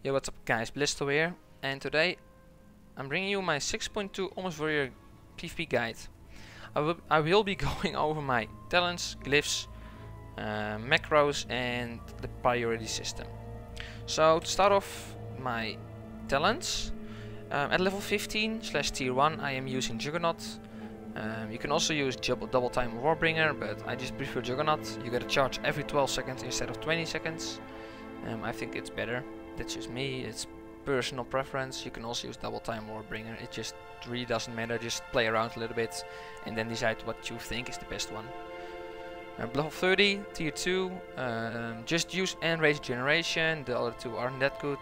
Yo, what's up guys, Blisto here, and today I'm bringing you my 6.2 Almost Warrior PvP guide. I will be going over my talents, glyphs, macros and the priority system. So to start off my talents, at level 15/tier 1 I am using Juggernaut. You can also use double time Warbringer, but I just prefer Juggernaut. You get a charge every 12 seconds instead of 20 seconds. I think it's better. That's just me, it's personal preference. You can also use double time Warbringer, it just really doesn't matter, just play around a little bit and then decide what you think is the best one. Level 30, tier 2, just use Enrage Generation, the other two aren't that good.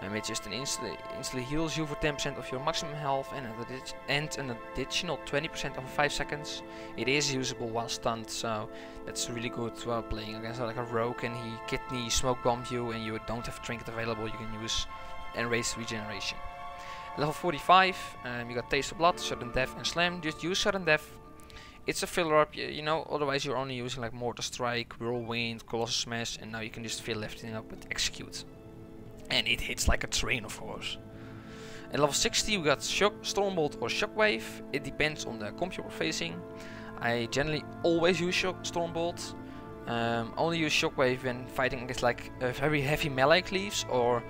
It just instantly heals you for 10% of your maximum health and an additional 20% over 5 seconds. It is usable while stunned, so that's really good while playing against like a rogue and he kidney smoke bomb you and you don't have a trinket available. You can use Enrage Regeneration. Level 45, you got Taste of Blood, Sudden Death and Slam. Just use Sudden Death. It's a filler up, you know, otherwise you're only using like Mortal Strike, Whirlwind, Colossal Smash, and now you can just fill everything up with Execute. And it hits like a train, of course. At level 60 we got Stormbolt or Shockwave. It depends on the comp you're facing. I generally always use Stormbolt. Only use Shockwave when fighting against like very heavy melee Glyphs, or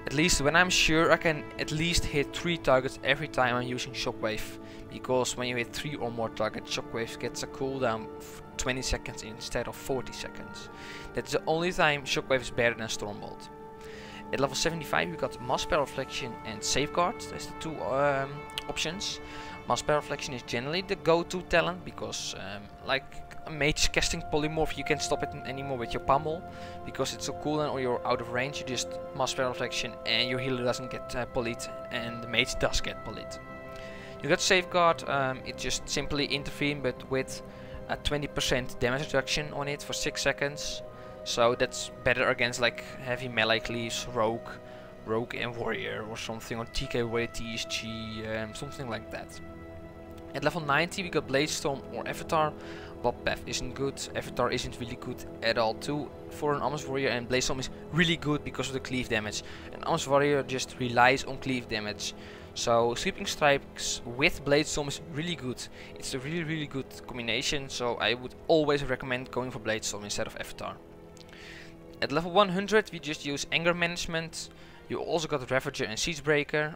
at least when I'm sure I can at least hit 3 targets every time I'm using Shockwave. Because when you hit 3 or more targets, Shockwave gets a cooldown of 20 seconds instead of 40 seconds. That's the only time Shockwave is better than Stormbolt. At level 75 we got Mass Spell Reflection and Safeguard. That's the two options. Mass Spell Reflection is generally the go-to talent because like a mage casting Polymorph, you can't stop it anymore with your pummel because it's so cooldown or you're out of range. You just Mass Spell Reflection and your healer doesn't get bullied and the mage does get bullied. You got Safeguard, it just simply intervene but with a 20% damage reduction on it for 6 seconds. So that's better against like heavy melee Glyphs, Rogue and Warrior or something, or TK Warrior TSG, something like that. At level 90 we got Bladestorm or Avatar. Bob Path isn't good, Avatar isn't really good at all too for an Almost Warrior, and Bladestorm is really good because of the cleave damage. An Almost Warrior just relies on cleave damage. So Sweeping Strikes with Bladestorm is really good. It's a really good combination, so I would always recommend going for Bladestorm instead of Avatar. At level 100 we just use Anger Management. You also got Ravager and Siegebreaker.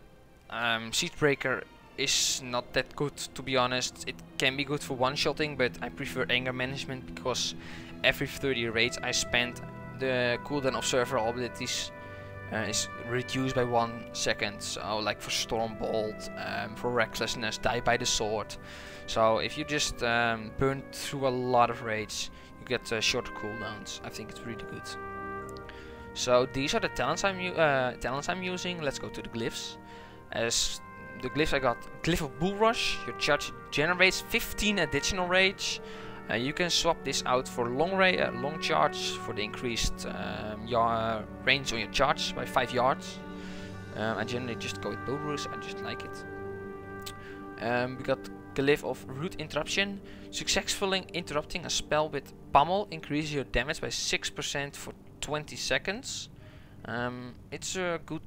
Siegebreaker is not that good, to be honest. It can be good for one-shotting, but I prefer Anger Management because every 30 raids I spend, the cooldown of several abilities is reduced by 1 second. So like for Stormbolt, for Recklessness, Die by the Sword. So if you just burn through a lot of raids, you get shorter cooldowns. I think it's really good. So these are the talents I'm using. Let's go to the glyphs. As the glyphs I got Glyph of Bull Rush. Your charge generates 15 additional rage. You can swap this out for long charge for the increased range on your charge by 5 yards. I generally just go with Bull Rush. I just like it. We got Glyph of Root Interruption. Successfully interrupting a spell with Pummel increases your damage by 6% for 20 seconds. It's a good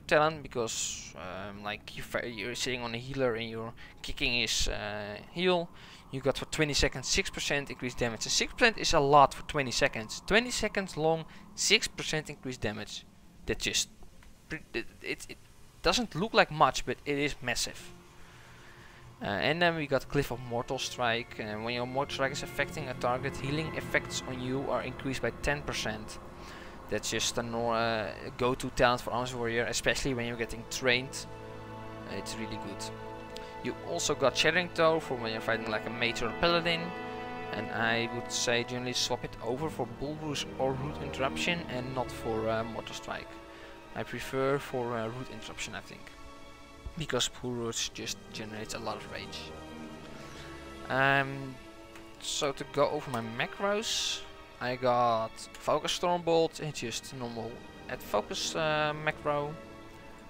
talent because like you're sitting on a healer and you're kicking his heal. You got for 20 seconds 6% increased damage. And 6% is a lot for 20 seconds. 20 seconds long, 6% increased damage. That just it doesn't look like much, but it is massive. And then we got Glyph of Mortal Strike. When your Mortal Strike is affecting a target, healing effects on you are increased by 10%. That's just a go-to talent for Almost Warrior, especially when you're getting trained. It's really good. You also got Shattering Toe for when you're fighting like a mage or a paladin. And I would say generally swap it over for Bull Rush or Root Interruption and not for Mortal Strike. I prefer for Root Interruption, I think, because Bull Rush just generates a lot of rage. So to go over my macros, I got Focus Stormbolt, it's just normal at focus macro.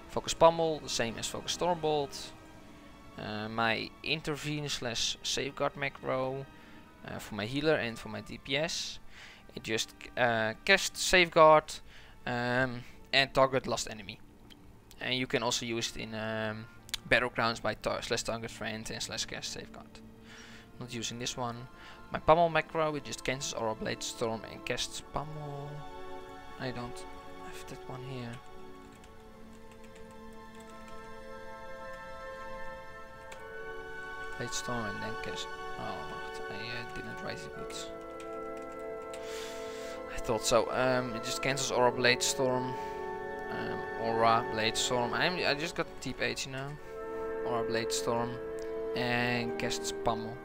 Focus Pummel, the same as Focus Stormbolt. My Intervene / Safeguard macro for my healer and for my DPS. It just casts Safeguard, and target lost enemy. And you can also use it in battlegrounds by /target friend and /cast safeguard. Not using this one. My pummel macro, it just cancels Aura Blade Storm and casts pummel. I don't have that one here. Blade Storm and then cast. Oh, I didn't write it good. I thought so. It just cancels Aura Blade Storm. Aura Blade Storm. I just got Deep Age now. Aura Blade Storm and casts pummel.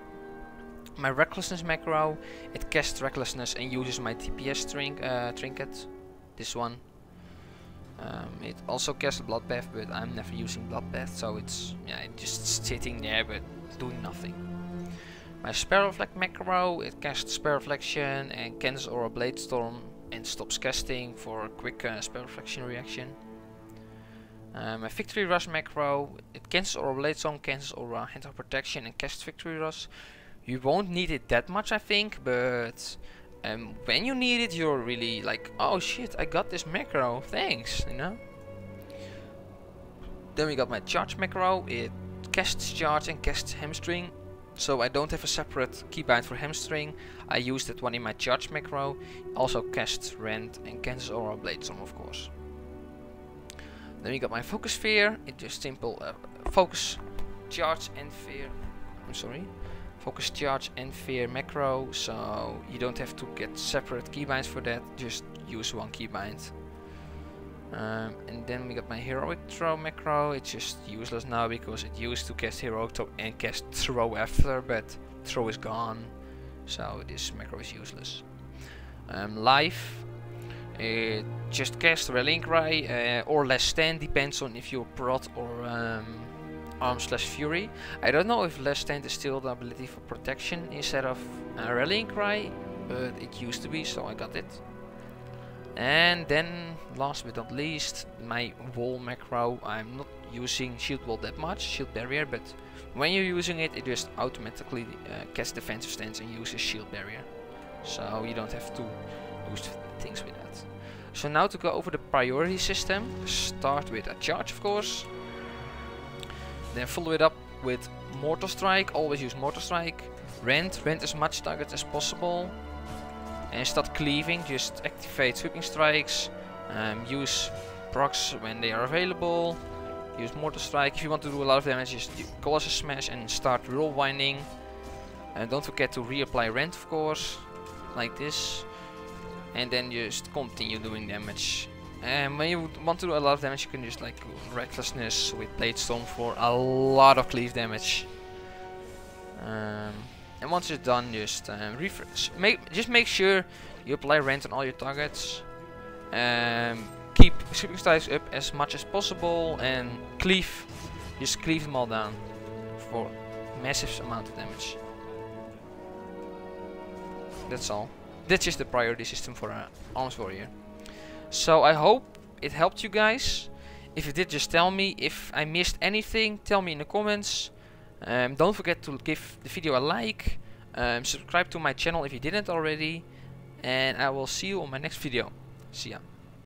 My Recklessness macro, it casts Recklessness and uses my TPS trinket. This one. It also casts Bloodbath, but I'm never using Bloodbath, so it's just sitting there but doing nothing. My Spell Reflect macro, it casts Spell Reflection and cancels Aura Blade Storm and stops casting for a quick Spell Reflection reaction. My Victory Rush macro, it cancels Aura Blade Storm, cancels Aura Hand of Protection and casts Victory Rush. You won't need it that much, I think, but when you need it, you're really like, oh shit, I got this macro, thanks, you know. Then we got my Charge macro, it casts Charge and casts Hamstring. So I don't have a separate keybind for Hamstring. I use that one in my Charge macro. Also casts Rend and cancels Aura Blade Storm, of course. Then we got my Focus Sphere. It just simple Focus, Charge and Fear. I'm sorry. Focus, Charge and Fear macro. So you don't have to get separate keybinds for that. Just use one keybind. And then we got my Heroic Throw macro. It's just useless now because it used to cast Heroic Throw and cast Throw after, but Throw is gone, so this macro is useless. Life, it just casts Rallying Cry or Less Stand, depends on if you're Prot or Arm/Fury. I don't know if Less Stand is still the ability for protection instead of Rallying Cry, but it used to be, so I got it. And then, last but not least, my wall macro. I'm not using shield wall that much, shield barrier, but when you're using it, it just automatically casts defensive stance and uses shield barrier. So you don't have to do things with that. So now to go over the priority system, start with a charge, of course. Then follow it up with Mortal Strike, always use Mortal Strike. Rend as much targets as possible. And start cleaving, just activate Sweeping Strikes, use procs when they are available, use Mortal Strike. If you want to do a lot of damage, just Colossus Smash and start roll winding. And don't forget to reapply Rend, of course, like this. And then just continue doing damage. And when you want to do a lot of damage, you can just like Recklessness with Blade Storm for a lot of cleave damage. And once it's done, just refresh. Just make sure you apply Rend on all your targets. Keep Sweeping Strikes up as much as possible and cleave. Just cleave them all down for massive amount of damage. That's all. That's just the priority system for an Arms Warrior. So I hope it helped you guys. If it did, just tell me. If I missed anything, tell me in the comments. Don't forget to give the video a like, subscribe to my channel if you didn't already, and I will see you on my next video. See ya.